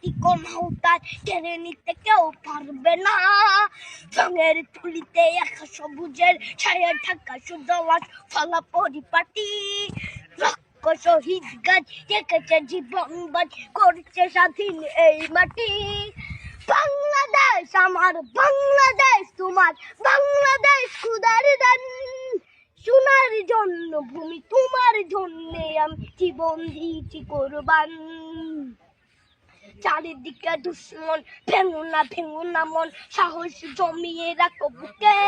শক্তি কোনাও তার কেড়ে নিতে কেউ পারবে না। রঙের তুলিতে একা সবুজের ছায়া ঢাকা শুধু ফলা পরিপাটি। লক্ষ শহীদ গাছ রেখেছে জীবন বাজ করছে স্বাধীন এই মাটি। বাংলাদেশ আমার, বাংলাদেশ তোমার, বাংলাদেশ খুদার দান। সোনার জন্য ভূমি তোমার জন্য আমি জীবন দিয়েছি কোরবান। চারিদিকে দুশ্মন, ভেঙো না মন, সাহস জমিয়ে রাখো বুকে।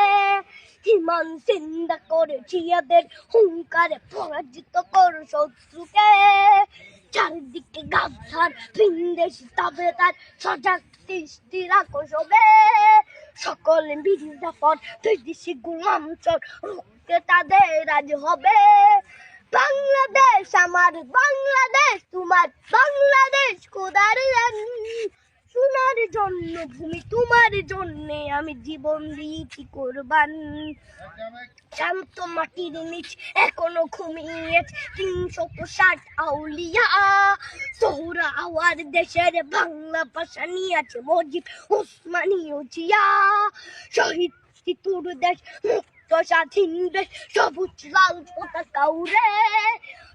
ইমান জিন্দা করেছি এদের হুঙ্কারে, পরাজিত করো শত্রুকে। চারিদিকে গাদ্দার ভিনদেশি তাবেদার, সজাগ দৃষ্টি রাখো সবে। সকলে মির্জাফর বিদেশি গোলাম চোর, রুখতে তাদের আজ হবে। বাংলাদেশ আমার, বাংলাদেশ তোমার, বাংলাদেশ খোদার দান। সোনার জন্য ভূমি তোমার জন্য আমি জীবন দিয়েছি কোরবান। শান্ত মাটির নিচ এখনো ঘুমিয়েছে ৩৬০ আউলিয়া। সোহরা আওয়ার দেশের বাংলা ভাষা নিয়েছে মজিদ ওসমানীয় জিয়া। শহীদ সিতুর দেশ, মুক্ত স্বাধীন দেশ, সবুজ লাল পতাকা উড়ে।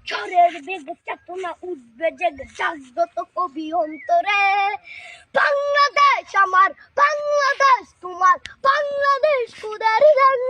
ঝড়ের বেগে চেতনা উঠবে জেগে, জাগ্রত কবি অন্তরে। বাংলাদেশ আমার, বাংলাদেশ তোমার, বাংলাদেশ খোদার দান।